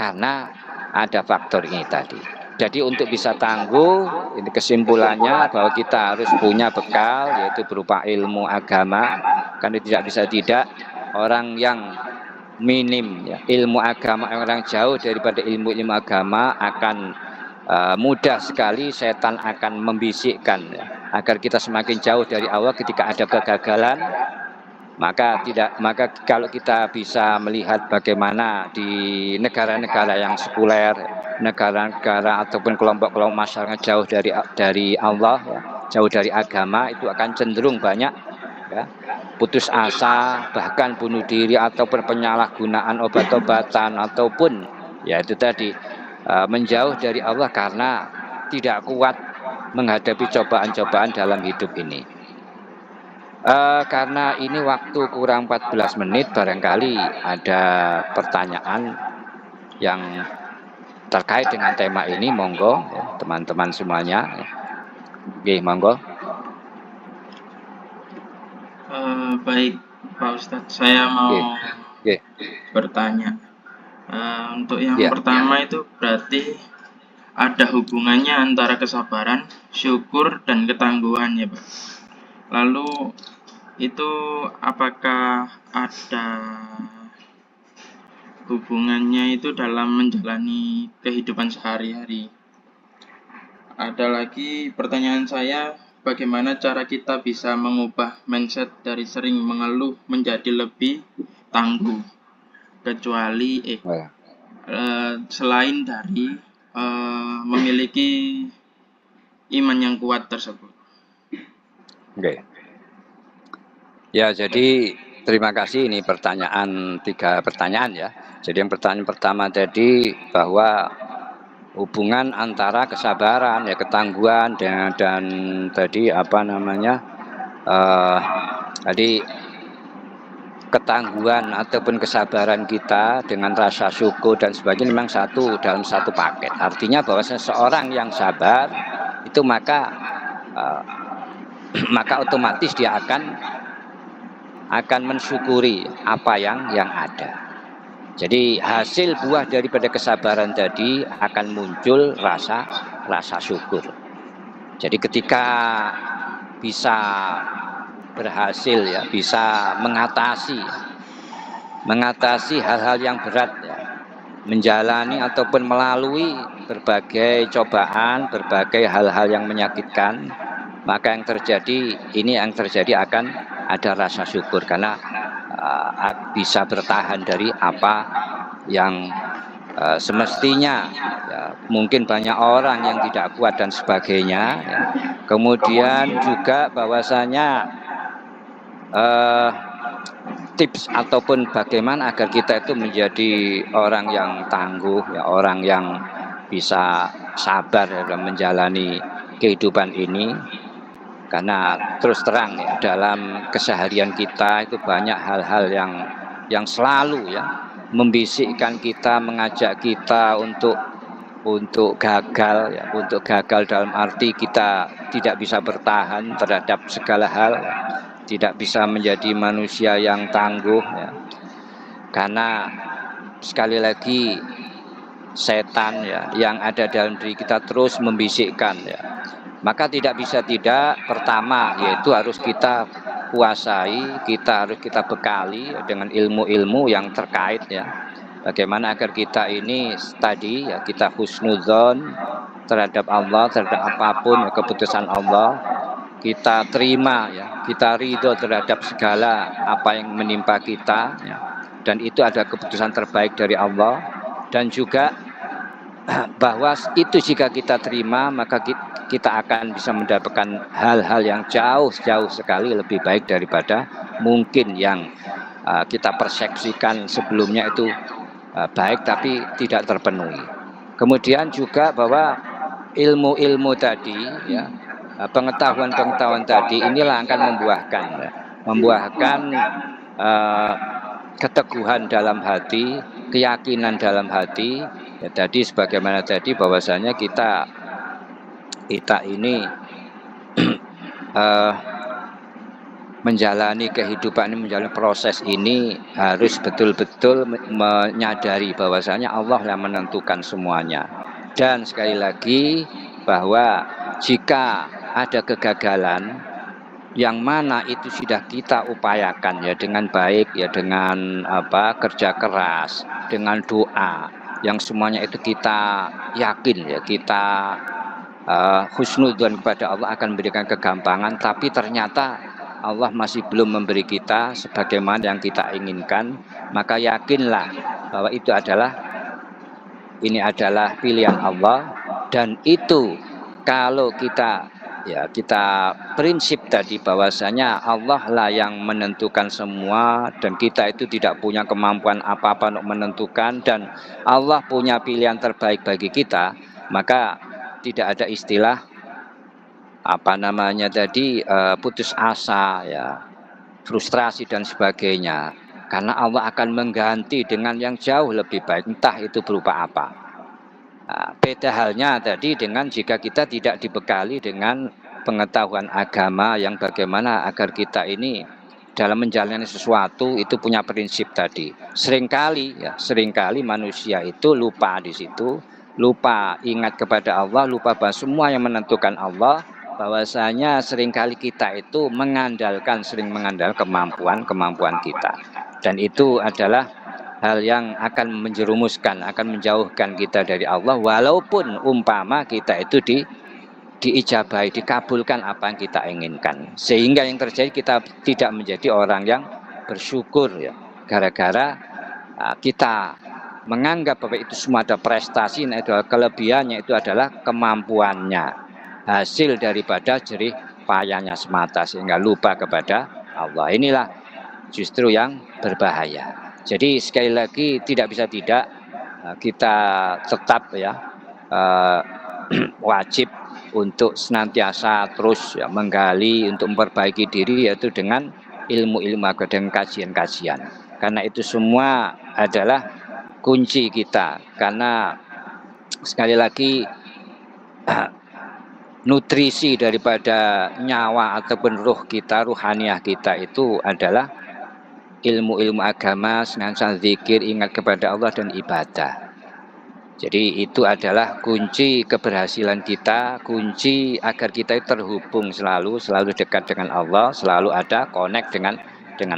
karena ada faktor ini tadi. Jadi untuk bisa tangguh, ini kesimpulannya bahwa kita harus punya bekal, yaitu berupa ilmu agama. Karena tidak bisa tidak, orang yang minim ya, ilmu agama, orang jauh daripada ilmu agama, akan mudah sekali setan akan membisikkan ya, agar kita semakin jauh dari Allah ketika ada kegagalan, Maka kalau kita bisa melihat bagaimana di negara-negara yang sekuler, negara-negara ataupun kelompok-kelompok masyarakat jauh dari Allah, ya, jauh dari agama, itu akan cenderung banyak ya, putus asa, bahkan bunuh diri ataupun penyalahgunaan obat-obatan ataupun ya itu tadi menjauh dari Allah karena tidak kuat menghadapi cobaan-cobaan dalam hidup ini. Karena ini waktu kurang 14 menit, barangkali ada pertanyaan yang terkait dengan tema ini, monggo ya, teman-teman semuanya. Oke, monggo. Baik Pak Ustadz, saya mau Oke. bertanya. Untuk yang Ya. pertama itu berarti ada hubungannya antara kesabaran, syukur, dan ketangguhan ya Pak. Lalu itu apakah ada hubungannya itu dalam menjalani kehidupan sehari-hari? Ada lagi pertanyaan saya, bagaimana cara kita bisa mengubah mindset dari sering mengeluh menjadi lebih tangguh, kecuali selain dari memiliki iman yang kuat tersebut. Oke. Ya, jadi terima kasih, ini pertanyaan, 3 pertanyaan ya. Jadi yang pertanyaan pertama tadi bahwa hubungan antara kesabaran ya, ketangguhan dan tadi apa namanya tadi ketangguhan ataupun kesabaran kita dengan rasa syukur dan sebagainya memang dalam satu paket. Artinya bahwa seseorang yang sabar itu maka otomatis dia akan mensyukuri apa yang ada. Jadi hasil buah daripada kesabaran tadi akan muncul rasa syukur. Jadi ketika bisa berhasil ya, bisa mengatasi hal-hal yang berat ya, menjalani ataupun melalui berbagai cobaan, berbagai hal-hal yang menyakitkan, maka yang terjadi akan ada rasa syukur karena bisa bertahan dari apa yang semestinya ya, mungkin banyak orang yang tidak kuat dan sebagainya ya. Kemudian juga bahwasanya tips ataupun bagaimana agar kita itu menjadi orang yang tangguh ya, orang yang bisa sabar dalam menjalani kehidupan ini. Karena terus terang ya, dalam keseharian kita itu banyak hal-hal yang selalu ya membisikkan kita, mengajak kita untuk gagal ya, untuk gagal dalam arti kita tidak bisa bertahan terhadap segala hal, tidak bisa menjadi manusia yang tangguh ya. Karena sekali lagi setan ya yang ada dalam diri kita terus membisikkan ya. Maka tidak bisa tidak, pertama yaitu harus kita kuasai, harus kita bekali dengan ilmu-ilmu yang terkait ya. Bagaimana agar kita ini tadi ya, kita husnudzon terhadap Allah, terhadap apapun ya, keputusan Allah, kita terima ya, kita ridho terhadap segala apa yang menimpa kita ya. Dan itu ada keputusan terbaik dari Allah, dan juga bahwa itu jika kita terima maka kita akan bisa mendapatkan hal-hal yang jauh sekali lebih baik daripada mungkin yang kita persepsikan sebelumnya itu baik tapi tidak terpenuhi. Kemudian juga bahwa ilmu-ilmu tadi ya, pengetahuan tadi inilah akan membuahkan keteguhan dalam hati, keyakinan dalam hati ya, tadi sebagaimana tadi bahwasanya kita ini menjalani kehidupan ini, menjalani proses ini harus betul-betul menyadari bahwasanya Allah yang menentukan semuanya. Dan sekali lagi bahwa jika ada kegagalan yang mana itu sudah kita upayakan ya dengan baik ya, dengan kerja keras, dengan doa, yang semuanya itu kita yakin ya, kita husnudzon kepada Allah akan memberikan kegampangan, tapi ternyata Allah masih belum memberi kita sebagaimana yang kita inginkan, maka yakinlah bahwa ini adalah pilihan Allah, dan itu kalau kita prinsip tadi bahwasanya Allah lah yang menentukan semua dan kita itu tidak punya kemampuan apa-apa untuk menentukan, dan Allah punya pilihan terbaik bagi kita, maka tidak ada istilah putus asa ya, frustrasi dan sebagainya, karena Allah akan mengganti dengan yang jauh lebih baik, entah itu berupa apa. Nah, beda halnya tadi dengan jika kita tidak dibekali dengan pengetahuan agama yang bagaimana agar kita ini dalam menjalani sesuatu itu punya prinsip tadi. Seringkali manusia itu lupa di situ, lupa ingat kepada Allah, lupa bahwa semua yang menentukan Allah, bahwasanya seringkali kita itu sering mengandalkan kemampuan kita, dan itu adalah hal yang akan akan menjauhkan kita dari Allah, walaupun umpama kita itu diijabahi, dikabulkan apa yang kita inginkan, sehingga yang terjadi kita tidak menjadi orang yang bersyukur ya, gara-gara kita menganggap bahwa itu semua ada prestasi, adalah kelebihannya, itu adalah kemampuannya, hasil daripada jerih payahnya semata, sehingga lupa kepada Allah. Inilah justru yang berbahaya. Jadi sekali lagi tidak bisa tidak kita tetap wajib untuk senantiasa terus menggali untuk memperbaiki diri, yaitu dengan ilmu-ilmu dan kajian-kajian, karena itu semua adalah kunci kita. Karena sekali lagi nutrisi daripada nyawa ataupun ruhaniah kita itu adalah ilmu-ilmu agama, senantiasa zikir, ingat kepada Allah dan ibadah. Jadi itu adalah kunci keberhasilan kita, kunci agar kita terhubung selalu dekat dengan Allah, selalu ada connect dengan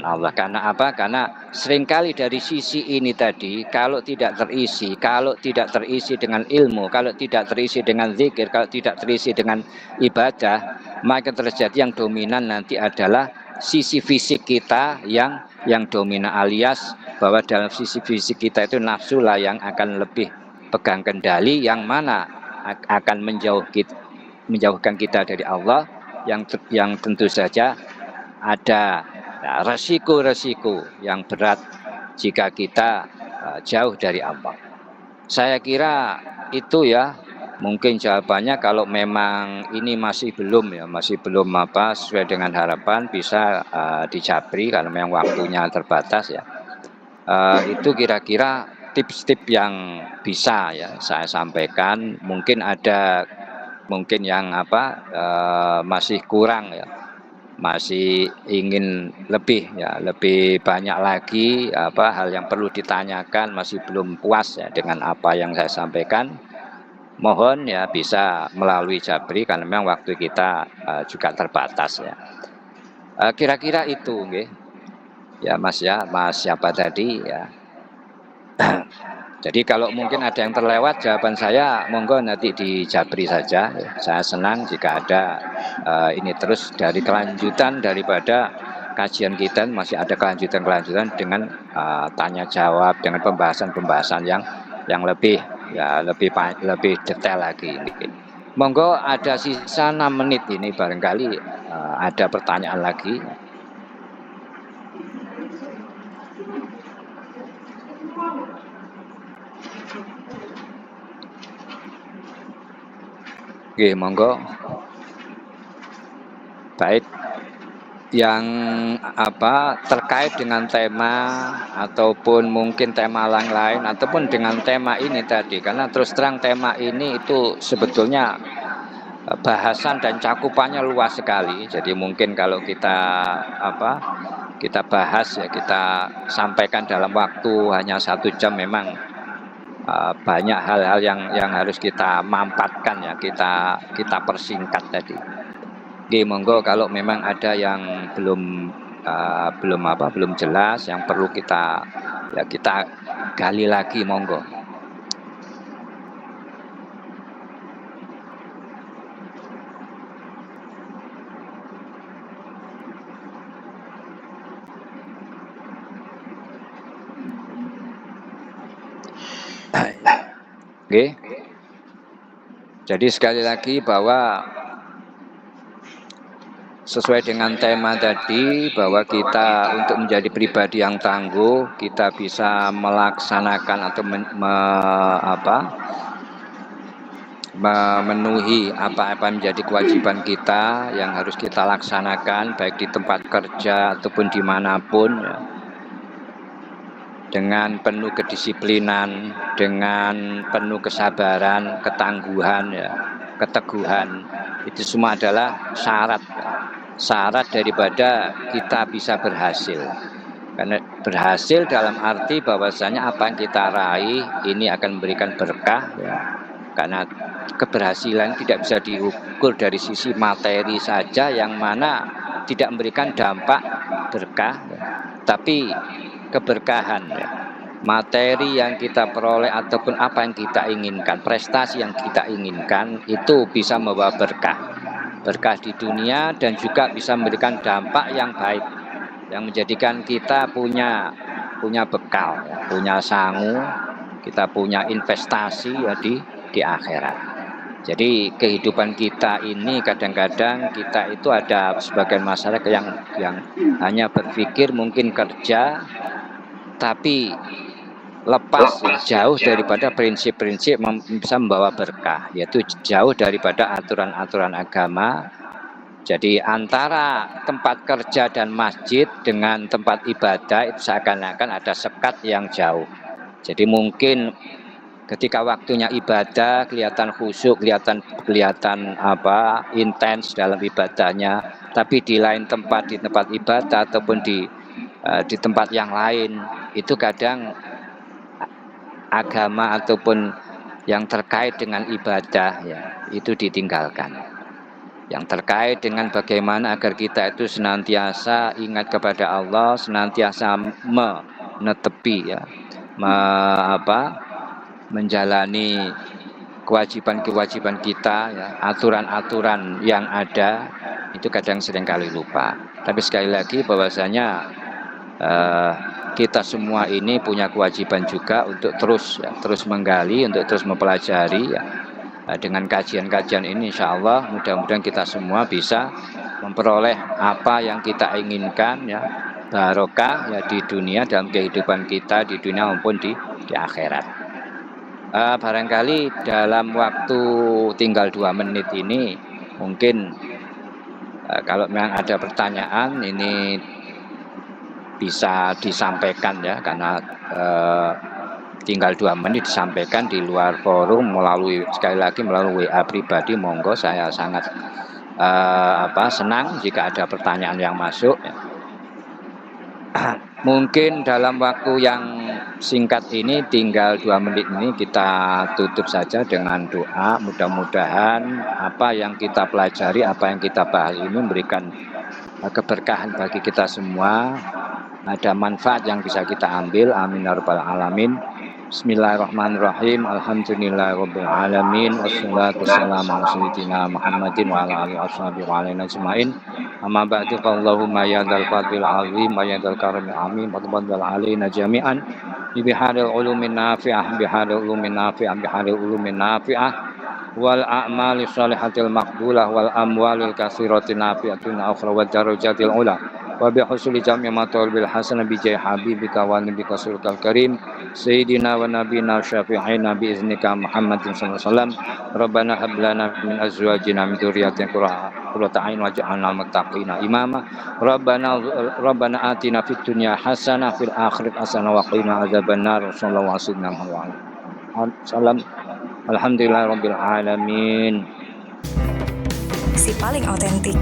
Allah. Karena apa? Karena seringkali dari sisi ini tadi, kalau tidak terisi dengan ilmu, kalau tidak terisi dengan zikir, kalau tidak terisi dengan ibadah, maka terjadi yang dominan nanti adalah sisi fisik kita yang dominan, alias bahwa dalam sisi fisik kita itu nafsu lah yang akan lebih pegang kendali, yang mana akan menjauhkan kita dari Allah, yang tentu saja ada resiko-resiko yang berat jika kita jauh dari Allah. Saya kira itu ya, mungkin jawabannya. Kalau memang ini masih belum sesuai dengan harapan, bisa dijabri karena memang waktunya terbatas ya. Itu kira-kira tips-tips yang bisa ya saya sampaikan. Mungkin yang masih kurang ya, masih ingin lebih banyak lagi hal yang perlu ditanyakan, masih belum puas ya dengan apa yang saya sampaikan. Mohon ya bisa melalui jabri karena memang waktu kita juga terbatas ya. Kira-kira itu nggih. Ya Mas siapa tadi ya. Jadi kalau mungkin ada yang terlewat jawaban saya, monggo nanti dijabri saja. Saya senang jika ada ini terus dari kelanjutan daripada kajian kita, masih ada kelanjutan dengan tanya jawab, dengan pembahasan yang lebih detail lagi. Monggo, ada sisa 6 menit ini, barangkali ada pertanyaan lagi. Oke, monggo. Baik, yang terkait dengan tema ataupun mungkin tema lain ataupun dengan tema ini tadi, karena terus terang tema ini itu sebetulnya bahasan dan cakupannya luas sekali. Jadi mungkin kalau kita bahas ya, kita sampaikan dalam waktu hanya 1 jam, memang banyak hal-hal yang harus kita mampatkan ya, kita persingkat tadi. Oke, monggo kalau memang ada yang belum jelas, yang perlu kita gali lagi, monggo. Oke. Jadi sekali lagi bahwa sesuai dengan tema tadi, bahwa kita untuk menjadi pribadi yang tangguh, kita bisa melaksanakan atau memenuhi apa-apa menjadi kewajiban kita yang harus kita laksanakan, baik di tempat kerja ataupun dimanapun, ya, dengan penuh kedisiplinan, dengan penuh kesabaran, ketangguhan, ya, keteguhan. Itu semua adalah syarat daripada kita bisa berhasil. Karena berhasil dalam arti bahwasanya apa yang kita raih ini akan memberikan berkah, ya. Karena keberhasilan tidak bisa diukur dari sisi materi saja, yang mana tidak memberikan dampak berkah, ya. Tapi keberkahan, ya, materi yang kita peroleh ataupun apa yang kita inginkan, prestasi yang kita inginkan, itu bisa membawa berkah di dunia dan juga bisa memberikan dampak yang baik, yang menjadikan kita punya bekal, ya, punya sangu, kita punya investasi, ya, di akhirat. Jadi kehidupan kita ini kadang-kadang kita itu ada sebagian masyarakat yang hanya berpikir mungkin kerja, tapi lepas, ya, jauh daripada prinsip-prinsip bisa membawa berkah, yaitu jauh daripada aturan-aturan agama. Jadi antara tempat kerja dan masjid dengan tempat ibadah itu seakan-akan ada sekat yang jauh. Jadi mungkin ketika waktunya ibadah kelihatan khusyuk, kelihatan intens dalam ibadahnya, tapi di lain tempat, di tempat ibadah ataupun di tempat yang lain, itu kadang agama ataupun yang terkait dengan ibadah, ya, itu ditinggalkan. Yang terkait dengan bagaimana agar kita itu senantiasa ingat kepada Allah, senantiasa menetepi, ya, menjalani kewajiban-kewajiban kita, ya, aturan-aturan yang ada, itu kadang seringkali lupa. Tapi sekali lagi bahwasanya kita semua ini punya kewajiban juga untuk terus menggali, untuk terus mempelajari, ya. Dengan kajian-kajian ini insya Allah mudah-mudahan kita semua bisa memperoleh apa yang kita inginkan, ya, barokah, ya, di dunia, dalam kehidupan kita di dunia maupun di akhirat. Barangkali dalam waktu tinggal 2 menit ini mungkin kalau memang ada pertanyaan ini bisa disampaikan, ya, karena tinggal 2 menit disampaikan di luar forum sekali lagi melalui WA pribadi. Monggo, saya sangat senang jika ada pertanyaan yang masuk, ya. Mungkin dalam waktu yang singkat ini, tinggal 2 menit ini, kita tutup saja dengan doa. Mudah-mudahan apa yang kita pelajari, apa yang kita bahas ini memberikan keberkahan bagi kita semua, ada manfaat yang bisa kita ambil. Amin ya rabbal alamin. Bismillahirrahmanirrahim. Alhamdulillahirabbil alamin. Wassalatu wassalamu ala sayyidina Muhammadin wa ala alihi washabihi wa alaina ajmain. Amma ba'du, Allahumma ya dzal fadlil azim wa ya dzal karamil amin wa tafaddal alaina jami'an biharil ulumin nafi'ah wal a'mali shalihatil maqbulah wal amwalil katsiratin nafi'atin akhra wa darajatil ula wa bi husuli jami' ma bil hasanah bi jai habibika wa nabika sulkal karim sayyidina wa nabiyina syafi'ina bi iznika Muhammadin sallallahu alaihi wasallam. Rabbana hab lana min azwajina min dzurriyyatina qurrata a'yun waj'alna lil muttaqina imama. Rabbana atina fid dunya hasanah fil akhirati hasanah wa qina adzabannar. Sallallahu alaihi wasallam. Alhamdulillahirabbil alamin. Si paling autentik.